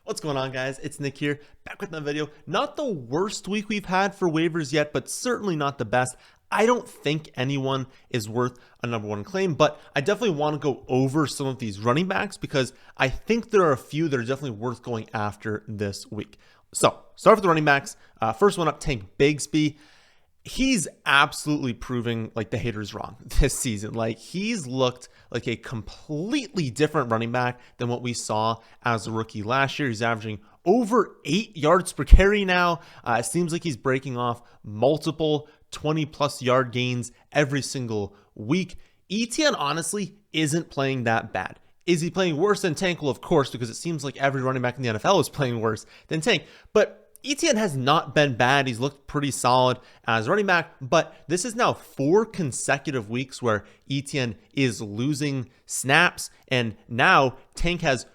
What's going on, guys? It's Nick here, back with another video. Not the worst week we've had for waivers yet, but certainly not the best. I don't think anyone is worth a number one claim, but I definitely want to go over some of these running backs because I think there are a few that are definitely worth going after this week. So, start with the running backs. First one up, Tank Bigsby. He's absolutely proving like the haters wrong this season. Like, he's looked like a completely different running back than what we saw as a rookie last year. He's averaging over 8 yards per carry now. It seems like he's breaking off multiple 20-plus yard gains every single week. ETN honestly isn't playing that bad. Is he playing worse than Tank? Well, of course, because it seems like every running back in the NFL is playing worse than Tank. But ETN has not been bad. He's looked pretty solid as running back, but this is now 4 consecutive weeks where ETN is losing snaps, and now Tank has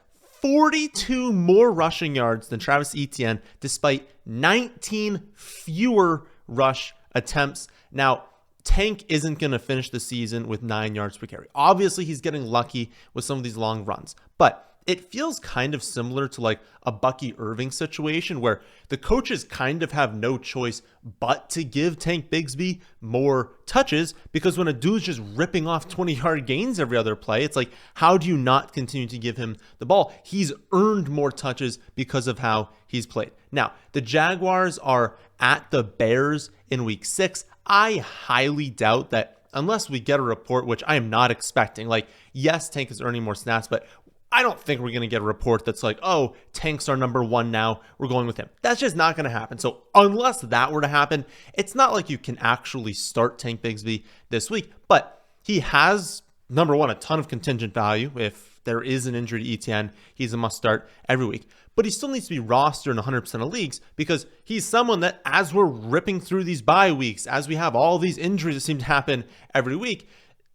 42 more rushing yards than Travis Etienne, despite 19 fewer rush attempts. Now, Tank isn't going to finish the season with 9 yards per carry. Obviously, he's getting lucky with some of these long runs, but it feels kind of similar to like a Bucky Irving situation where the coaches kind of have no choice but to give Tank Bigsby more touches, because when a dude's just ripping off 20-yard gains every other play, it's like, how do you not continue to give him the ball? He's earned more touches because of how he's played. Now, the Jaguars are at the Bears in week 6. I highly doubt that, unless we get a report, which I am not expecting. Like, yes, Tank is earning more snaps, but I don't think we're going to get a report that's like, oh, Tank's our number one now, we're going with him. That's just not going to happen. So unless that were to happen, it's not like you can actually start Tank Bigsby this week. But he has, number one, a ton of contingent value. If there is an injury to ETN, he's a must start every week. But he still needs to be rostered in 100% of leagues, because he's someone that, as we're ripping through these bye weeks, as we have all these injuries that seem to happen every week,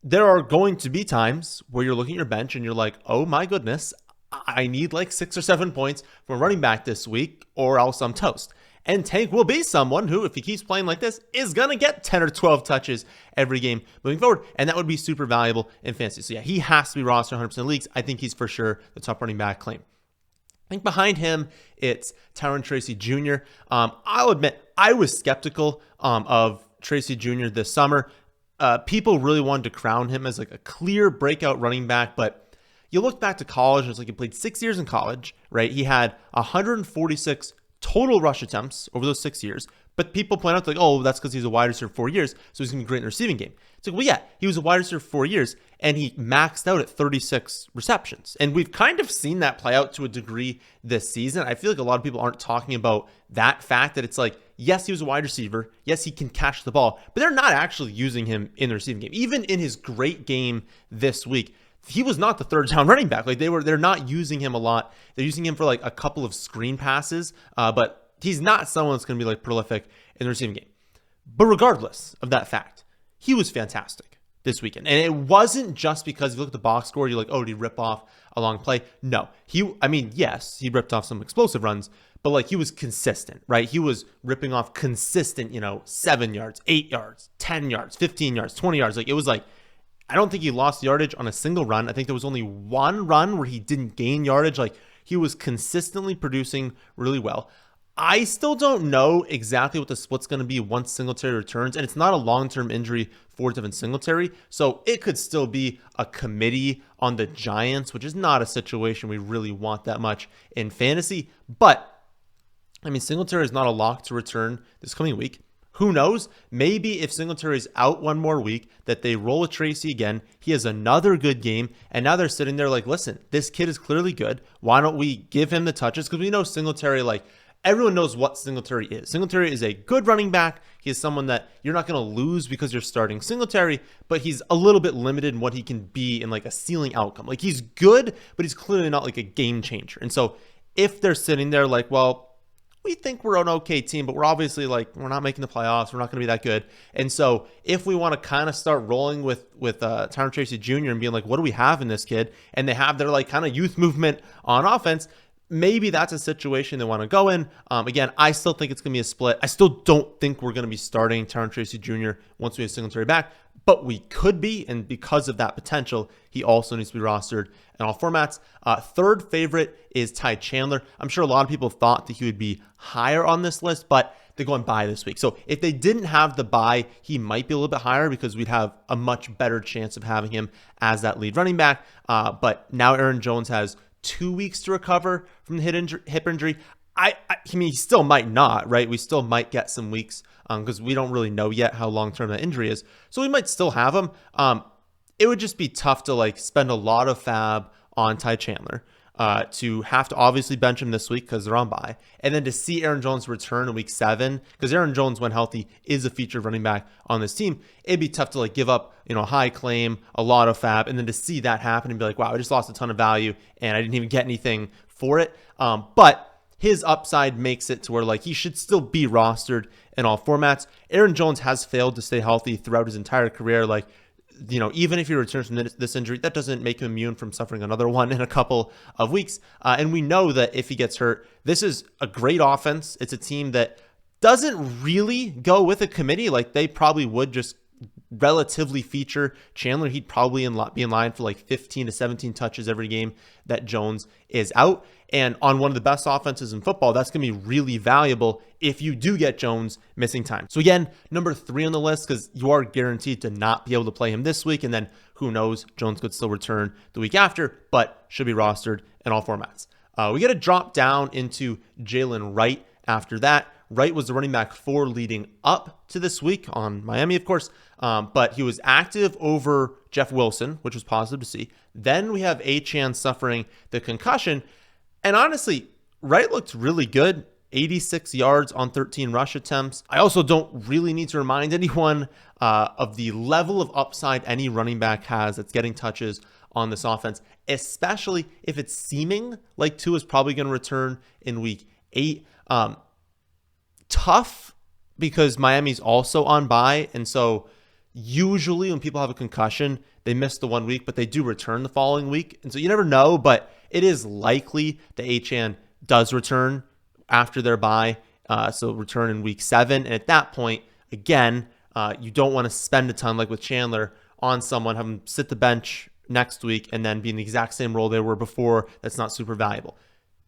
there are going to be times where you're looking at your bench and you're like, oh my goodness, I need like 6 or 7 points from a running back this week, or else I'm toast. And Tank will be someone who, if he keeps playing like this, is going to get 10 or 12 touches every game moving forward. And that would be super valuable in fantasy. So yeah, he has to be rostered 100% leagues. I think he's for sure the top running back claim. I think behind him, it's Tyrone Tracy Jr. I'll admit, I was skeptical of Tracy Jr. this summer. People really wanted to crown him as like a clear breakout running back, but you look back to college, and it's like he played 6 years in college, right? He had 146 total rush attempts over those 6 years, but people point out like, oh, that's because he's a wide receiver 4 years, so he's going to be great in the receiving game. It's like, well, yeah, he was a wide receiver 4 years, and he maxed out at 36 receptions. And we've kind of seen that play out to a degree this season. I feel like a lot of people aren't talking about that fact, that it's like, yes, he was a wide receiver. Yes, he can catch the ball, but they're not actually using him in the receiving game. Even in his great game this week, he was not the third down running back. Like, they're not using him a lot. They're using him for like a couple of screen passes, but he's not someone that's going to be like prolific in the receiving game. But regardless of that fact, he was fantastic this weekend. And it wasn't just because you look at the box score, you're like, oh, did he rip off a long play? No. Yes, he ripped off some explosive runs, but like, he was consistent, right? He was ripping off consistent, 7 yards, 8 yards, 10 yards, 15 yards, 20 yards. Like, it was like, I don't think he lost yardage on a single run. I think there was only one run where he didn't gain yardage. Like, he was consistently producing really well. I still don't know exactly what the split's going to be once Singletary returns, and it's not a long-term injury for Devin Singletary, so it could still be a committee on the Giants, which is not a situation we really want that much in fantasy. But Singletary is not a lock to return this coming week. Who knows? Maybe if Singletary's out one more week, that they roll with Tracy again, he has another good game, and now they're sitting there like, listen, this kid is clearly good. Why don't we give him the touches? Because we know Singletary, like, everyone knows what Singletary is. Singletary is a good running back. He is someone that you're not going to lose because you're starting Singletary, but he's a little bit limited in what he can be in like a ceiling outcome. Like, he's good, but he's clearly not like a game changer. And so if they're sitting there like, well, we think we're an okay team, but we're obviously like, we're not making the playoffs, we're not going to be that good. And so if we want to kind of start rolling with Tyrone Tracy Jr. and being like, what do we have in this kid? And they have their like kind of youth movement on offense, maybe that's a situation they want to go in. Again, I still think it's going to be a split. I still don't think we're going to be starting Tyrone Tracy Jr. once we have Singletary back, but we could be. And because of that potential, he also needs to be rostered in all formats. Third favorite is Ty Chandler. I'm sure a lot of people thought that he would be higher on this list, but they're going bye this week. So if they didn't have the bye, he might be a little bit higher because we'd have a much better chance of having him as that lead running back. But now Aaron Jones has 2 weeks to recover from the hip injury. I mean, he still might not, right? We still might get some weeks because we don't really know yet how long-term that injury is. So we might still have him. It would just be tough to like spend a lot of fab on Ty Chandler. To have to obviously bench him this week because they're on bye, and then to see Aaron Jones return in week 7, because Aaron Jones, when healthy, is a featured running back on this team. It'd be tough to like give up, a high claim, a lot of fab, and then to see that happen and be like, wow, I just lost a ton of value and I didn't even get anything for it. But his upside makes it to where like he should still be rostered in all formats. Aaron Jones has failed to stay healthy throughout his entire career. Like, even if he returns from this injury, that doesn't make him immune from suffering another one in a couple of weeks. And we know that if he gets hurt, this is a great offense. It's a team that doesn't really go with a committee. Like they probably would just relatively feature Chandler. He'd probably be in line for like 15 to 17 touches every game that Jones is out. And on one of the best offenses in football, that's going to be really valuable if you do get Jones missing time. So again, number 3 on the list, because you are guaranteed to not be able to play him this week. And then who knows, Jones could still return the week after, but should be rostered in all formats. We get a drop down into Jaylen Wright after that. Wright was the running back 4 leading up to this week on Miami, of course, but he was active over Jeff Wilson, which was positive to see. Then we have Achane suffering the concussion. And honestly, Wright looked really good. 86 yards on 13 rush attempts. I also don't really need to remind anyone of the level of upside any running back has that's getting touches on this offense, especially if it's seeming like Tua is probably going to return in week 8. Tough because Miami's also on bye. And so usually when people have a concussion, they miss the 1 week, but they do return the following week. And so you never know, but it is likely that Achane does return after their bye. So return in week 7. And at that point, again, you don't want to spend a ton like with Chandler on someone, have them sit the bench next week and then be in the exact same role they were before. That's not super valuable.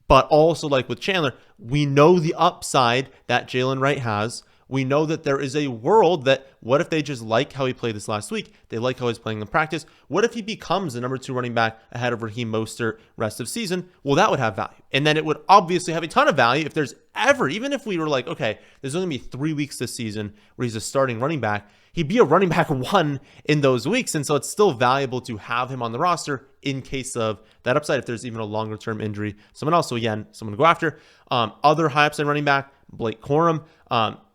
But also like with Chandler, we know the upside that Jaylen Wright has. We know that there is a world that what if they just like how he played this last week? They like how he's playing in practice. What if he becomes the number 2 running back ahead of Raheem Mostert rest of season? Well, that would have value. And then it would obviously have a ton of value if there's ever, even if we were like, okay, there's only going to be 3 weeks this season where he's a starting running back, he'd be a running back 1 in those weeks. And so it's still valuable to have him on the roster in case of that upside if there's even a longer term injury. Someone else, so again, someone to go after. Other high upside running back, Blake Corum.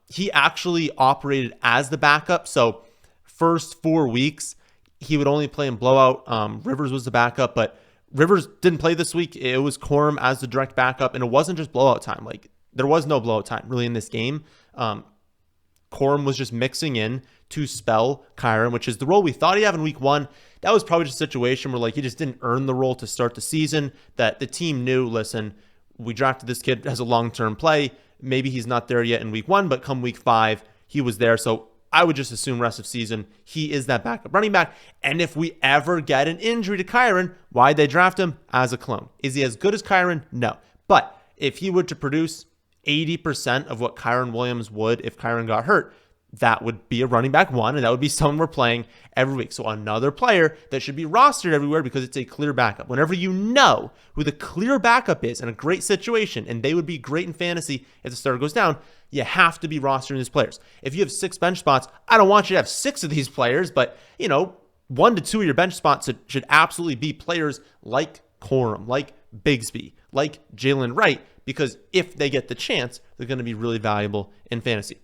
He actually operated as the backup. So first 4 weeks, he would only play in blowout. Rivers was the backup, but Rivers didn't play this week. It was Corum as the direct backup, and it wasn't just blowout time. Like there was no blowout time really in this game. Corum was just mixing in to spell Kyron, which is the role we thought he'd have in week 1. That was probably just a situation where like he just didn't earn the role to start the season, that the team knew, listen, we drafted this kid as a long-term play. Maybe he's not there yet in week 1, but come week 5, he was there. So I would just assume rest of season, he is that backup running back. And if we ever get an injury to Kyron, why'd they draft him? As a clone. Is he as good as Kyron? No. But if he were to produce 80% of what Kyron Williams would if Kyron got hurt, that would be a running back 1, and that would be someone we're playing every week. So another player that should be rostered everywhere because it's a clear backup. Whenever you know who the clear backup is in a great situation, and they would be great in fantasy if the starter goes down, you have to be rostering these players. If you have 6 bench spots, I don't want you to have 6 of these players, but 1 to 2 of your bench spots should absolutely be players like Corum, like Bigsby, like Jaylen Wright, because if they get the chance, they're going to be really valuable in fantasy.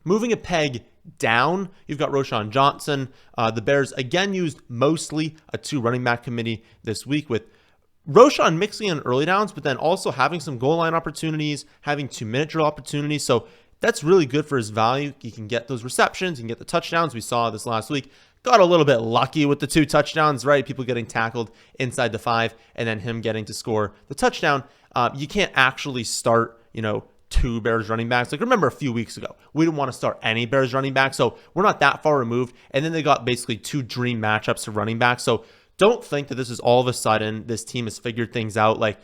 Moving a peg down, you've got Roschon Johnson. The Bears again used mostly a 2 running back committee this week, with Roschon mixing in early downs, but then also having some goal line opportunities, having 2-minute drill opportunities. So that's really good for his value. He can get those receptions, he can get the touchdowns. We saw this last week. Got a little bit lucky with the 2 touchdowns, right? People getting tackled inside the 5 and then him getting to score the touchdown. You can't actually start, 2 Bears running backs. Like, remember a few weeks ago, we didn't want to start any Bears running back, so we're not that far removed. And then they got basically 2 dream matchups to running back. So don't think that this is all of a sudden this team has figured things out. Like,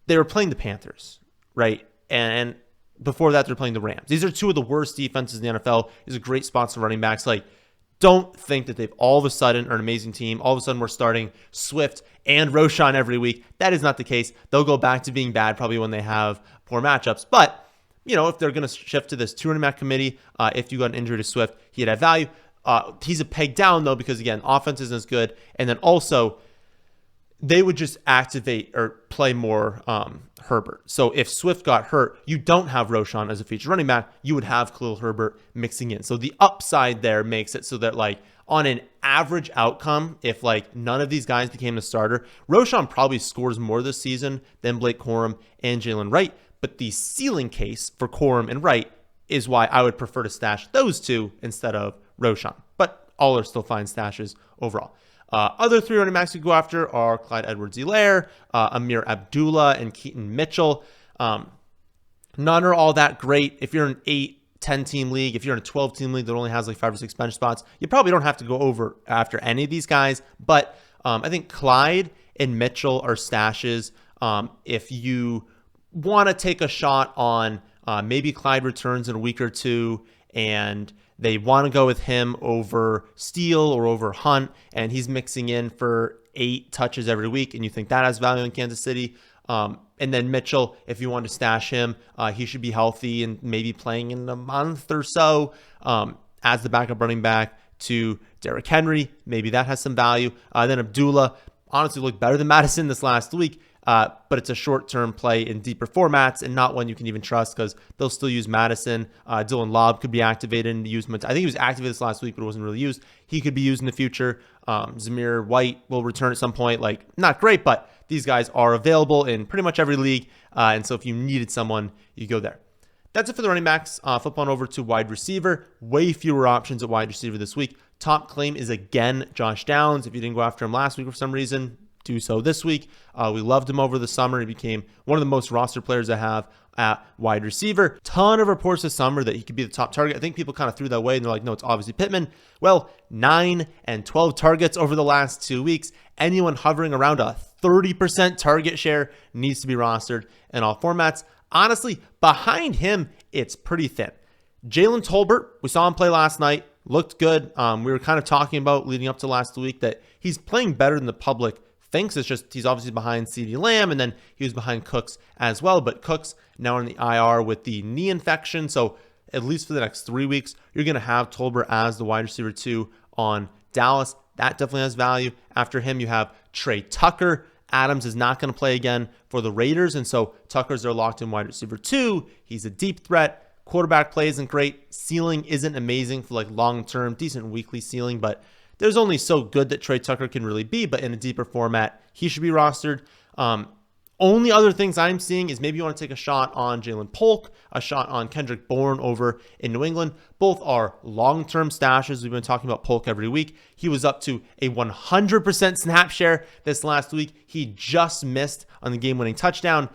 they were playing the Panthers, right? And before that, they're playing the Rams. These are 2 of the worst defenses in the NFL. These are great spots for running backs. Like, don't think that they've all of a sudden are an amazing team. All of a sudden we're starting Swift and Roschon every week. That is not the case. They'll go back to being bad probably when they have poor matchups. But, if they're going to shift to this 2 running back committee, if you got an injury to Swift, he'd have value. He's a peg down, though, because, again, offense isn't as good. And then also, they would just activate or play more Herbert. So if Swift got hurt, you don't have Roschon as a feature running back. You would have Khalil Herbert mixing in. So the upside there makes it so that, like, on an average outcome, if, like, none of these guys became a starter, Roschon probably scores more this season than Blake Corum and Jaylen Wright. But the ceiling case for Corum and Wright is why I would prefer to stash those 2 instead of Roschon. But all are still fine stashes overall. Other 3 running backs you go after are Clyde Edwards-Helaire, Amir Abdullah, and Keaton Mitchell. None are all that great. If you're an 8-10 team league, if you're in a 12-team league that only has like 5 or 6 bench spots, you probably don't have to go over after any of these guys. But I think Clyde and Mitchell are stashes. If you want to take a shot on maybe Clyde returns in a week or 2 and they want to go with him over Steele or over Hunt, and he's mixing in for 8 touches every week, and you think that has value in Kansas City. And then Mitchell, if you want to stash him, he should be healthy and maybe playing in a month or so as the backup running back to Derrick Henry. Maybe that has some value. Then Abdullah honestly looked better than Madison this last week. But it's a short-term play in deeper formats and not one you can even trust because they'll still use Madison. Dylan Lobb could be activated and used. I think he was activated this last week, but it wasn't really used. He could be used in the future. Zamir White will return at some point. Like, not great, but these guys are available in pretty much every league. And so if you needed someone, you go there. That's it for the running backs. Flip on over to wide receiver. Way fewer options at wide receiver this week. Top claim is again Josh Downs. If you didn't go after him last week for some reason, do so this week. We loved him over the summer. He became one of the most roster players I have at wide receiver. Ton of reports this summer that he could be the top target. I think people kind of threw that away and they're like, no, it's obviously Pittman. Well, 9 and 12 targets over the last 2 weeks. Anyone hovering around a 30% target share needs to be rostered in all formats. Honestly, behind him, it's pretty thin. Jalen Tolbert, we saw him play last night, looked good. We were kind of talking about leading up to last week that he's playing better than the public thinks. It's just he's obviously behind CeeDee Lamb, and then he was behind Cooks as well. But Cooks now in the IR with the knee infection. So at least for the next 3 weeks, you're going to have Tolbert as the wide receiver 2 on Dallas. That definitely has value. After him, you have Trey Tucker. Adams is not going to play again for the Raiders, and so Tucker's their locked-in wide receiver 2. He's a deep threat. Quarterback play isn't great. Ceiling isn't amazing for like long-term, decent weekly ceiling, but there's only so good that Trey Tucker can really be, but in a deeper format, he should be rostered. Only other things I'm seeing is maybe you want to take a shot on Jalen Polk, a shot on Kendrick Bourne over in New England. Both are long-term stashes. We've been talking about Polk every week. He was up to a 100% snap share this last week. He just missed on the game-winning touchdown.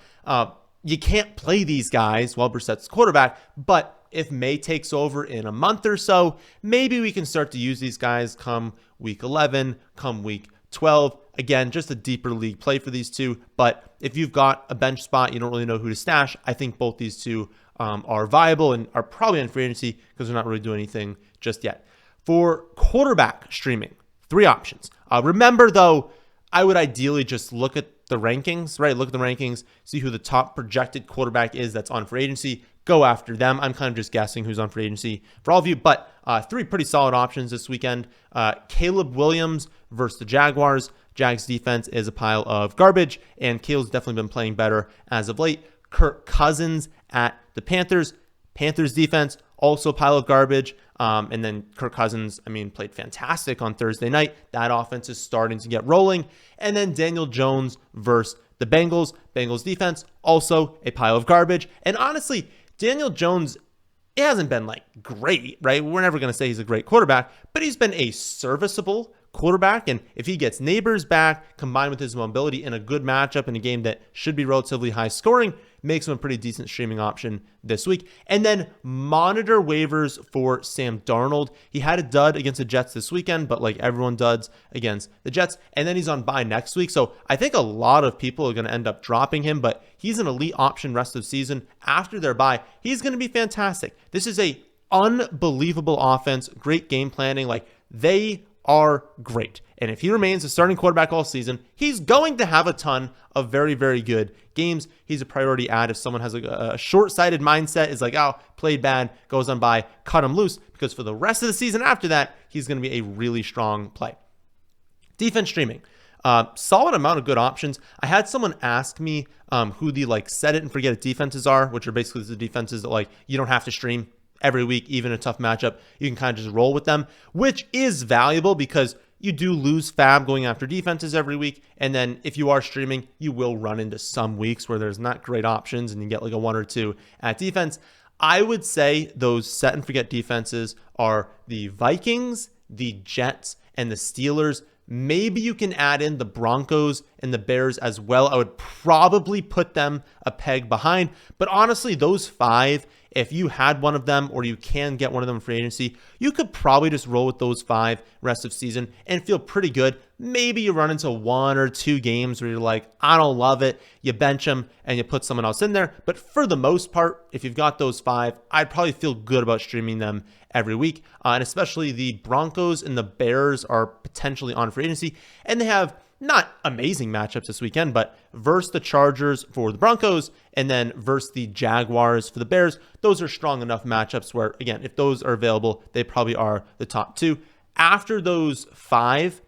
You can't play these guys while Brissett's quarterback, but if May takes over in a month or so, maybe we can start to use these guys come week 11, come week 12. Again, just a deeper league play for these two. But if you've got a bench spot, you don't really know who to stash, I think both these two are viable and are probably in free agency because they're not really doing anything just yet. For quarterback streaming, 3 options. Remember, though, I would ideally just look at the rankings, right? Look at the rankings, see who the top projected quarterback is that's on free agency. Go after them. I'm kind of just guessing who's on free agency for all of you, but 3 pretty solid options this weekend. Caleb Williams versus the Jaguars. Jags defense is a pile of garbage, and Caleb's definitely been playing better as of late. Kirk Cousins at the Panthers. Panthers defense, also a pile of garbage. And then Kirk Cousins, played fantastic on Thursday night. That offense is starting to get rolling. And then Daniel Jones versus the Bengals. Bengals defense, also a pile of garbage. And honestly, Daniel Jones, it hasn't been like great, right? We're never going to say he's a great quarterback, but he's been a serviceable quarterback. And if he gets Neighbors back, combined with his mobility in a good matchup in a game that should be relatively high scoring, makes him a pretty decent streaming option this week. And then monitor waivers for Sam Darnold. He had a dud against the Jets this weekend, but like everyone duds against the Jets. And then he's on bye next week. So I think a lot of people are going to end up dropping him, but he's an elite option rest of the season. After their bye, he's going to be fantastic. This is a unbelievable offense, great game planning. Like, they are great. And if he remains a starting quarterback all season, he's going to have a ton of very, very good games. He's a priority add if someone has a short-sighted mindset, is like, oh, played bad, goes on by, cut him loose, because for the rest of the season after that, he's going to be a really strong play. Defense streaming. Solid amount of good options. I had someone ask me who the like set it and forget it defenses are, which are basically the defenses that like you don't have to stream every week, even a tough matchup. You can kind of just roll with them, which is valuable because you do lose fab going after defenses every week. And then if you are streaming, you will run into some weeks where there's not great options and you get like a 1 or 2 at defense. I would say those set and forget defenses are the Vikings, the Jets, and the Steelers. Maybe you can add in the Broncos and the Bears as well. I would probably put them a peg behind. But honestly, those 5, if you had one of them or you can get one of them in free agency, you could probably just roll with those 5 rest of season and feel pretty good. Maybe you run into 1 or 2 games where you're like, I don't love it. You bench them and you put someone else in there. But for the most part, if you've got those 5, I'd probably feel good about streaming them every week. And especially the Broncos and the Bears are potentially on free agency. And they have not amazing matchups this weekend, but versus the Chargers for the Broncos and then versus the Jaguars for the Bears. Those are strong enough matchups where, again, if those are available, they probably are the top 2. After those 5,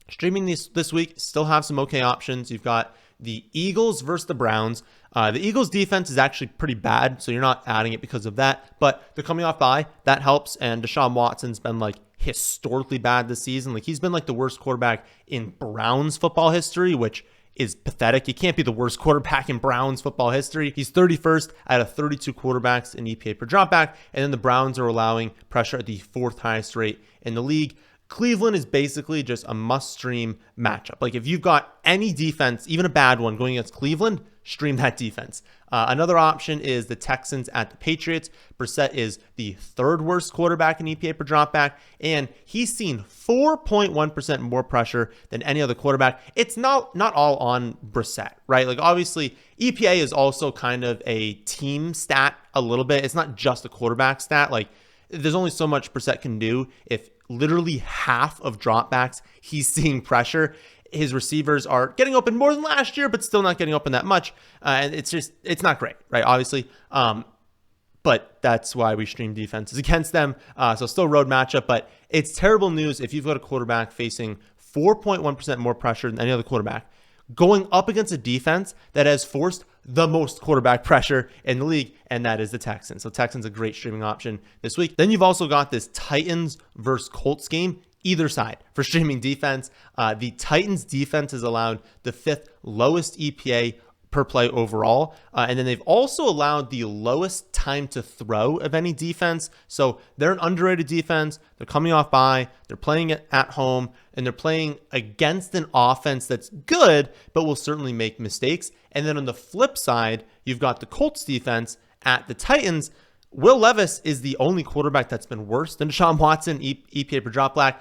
streaming this week, still have some okay options. You've got the Eagles versus the Browns. The Eagles defense is actually pretty bad, so you're not adding it because of that, but they're coming off bye. That helps, and Deshaun Watson's been like historically bad this season. Like, he's been like the worst quarterback in Browns football history, which is pathetic. He can't be the worst quarterback in Browns football history. He's 31st out of 32 quarterbacks in EPA per dropback, and then the Browns are allowing pressure at the 4th highest rate in the league. Cleveland is basically just a must-stream matchup. Like, if you've got any defense, even a bad one, going against Cleveland, stream that defense. Another option is the Texans at the Patriots. Brissett is the 3rd worst quarterback in EPA per dropback, and he's seen 4.1% more pressure than any other quarterback. It's not all on Brissett, right? Like, obviously, EPA is also kind of a team stat a little bit. It's not just a quarterback stat. Like, there's only so much Brissett can do if literally half of dropbacks he's seeing pressure. His receivers are getting open more than last year, but still not getting open that much. And it's not great, right? Obviously. But that's why we stream defenses against them. So still road matchup, but it's terrible news if you've got a quarterback facing 4.1% more pressure than any other quarterback, going up against a defense that has forced the most quarterback pressure in the league, and that is the Texans. So Texans a great streaming option this week. Then you've also got this Titans versus Colts game. Either side for streaming defense. The Titans defense has allowed the 5th lowest EPA per play overall. And then they've also allowed the lowest time to throw of any defense. So they're an underrated defense. They're coming off bye. They're playing it at home, and they're playing against an offense that's good, but will certainly make mistakes. And then on the flip side, you've got the Colts defense at the Titans. Will Levis is the only quarterback that's been worse than Deshaun Watson, EPA per dropback.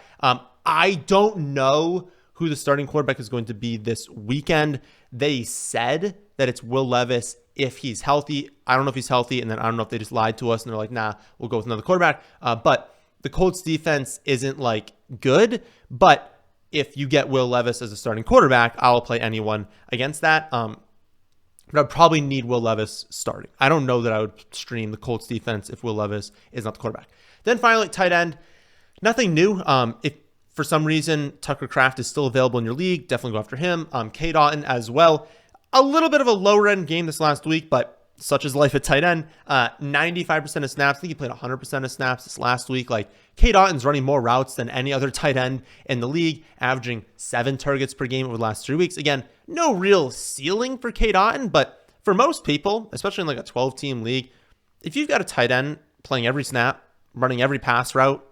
I don't know who the starting quarterback is going to be this weekend. They said that it's Will Levis if he's healthy. I don't know if he's healthy, and then I don't know if they just lied to us and they're like, nah, we'll go with another quarterback. But the Colts defense isn't like good, but if you get Will Levis as a starting quarterback, I'll play anyone against that. But I'd probably need Will Levis starting. I don't know that I would stream the Colts defense if Will Levis is not the quarterback. Then finally, tight end. Nothing new. If for some reason Tucker Kraft is still available in your league, definitely go after him. K. Dotton as well. A little bit of a lower end game this last week, but such is life at tight end. 95% of snaps. I think he played 100% of snaps this last week. Like, K. Dotton's running more routes than any other tight end in the league, averaging 7 targets per game over the last 3 weeks. Again, no real ceiling for K. Dotton, but for most people, especially in like a 12-team league, if you've got a tight end playing every snap, running every pass route,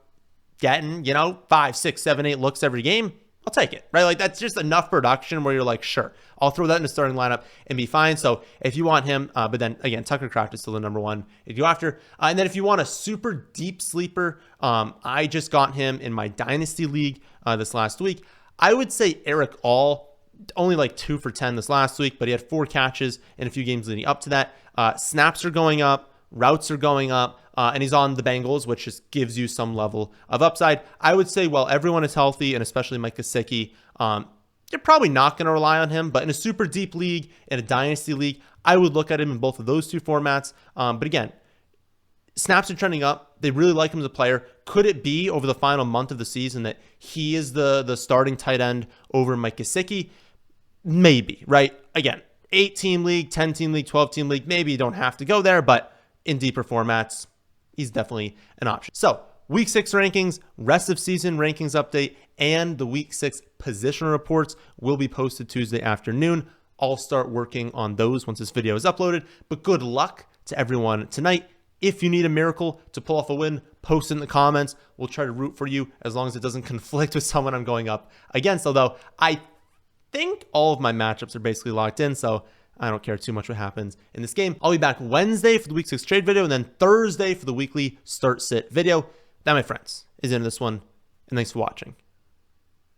getting, 5, 6, 7, 8 looks every game, I'll take it, right? Like that's just enough production where you're like, sure, I'll throw that in the starting lineup and be fine. So if you want him, but then again, Tucker Kraft is still the number one if you go after. And then if you want a super deep sleeper, I just got him in my Dynasty League this last week. I would say Eric All, only like 2 for 10 this last week, but he had 4 catches in a few games leading up to that. Snaps are going up, routes are going up. And he's on the Bengals, which just gives you some level of upside. I would say, well, everyone is healthy, and especially Mike Gesicki, you're probably not going to rely on him. But in a super deep league, in a dynasty league, I would look at him in both of those 2 formats. But again, snaps are trending up. They really like him as a player. Could it be over the final month of the season that he is the starting tight end over Mike Gesicki? Maybe, right? Again, 8-team league, 10-team league, 12-team league. Maybe you don't have to go there, but in deeper formats, he's definitely an option. So week 6 rankings, rest of season rankings update, and the week 6 position reports will be posted Tuesday afternoon. I'll start working on those once this video is uploaded, but good luck to everyone tonight. If you need a miracle to pull off a win, post it in the comments. We'll try to root for you as long as it doesn't conflict with someone I'm going up against. Although I think all of my matchups are basically locked in, so I don't care too much what happens in this game. I'll be back Wednesday for the week 6 trade video and then Thursday for the weekly start sit video. That, my friends, is the end of this one, and thanks for watching.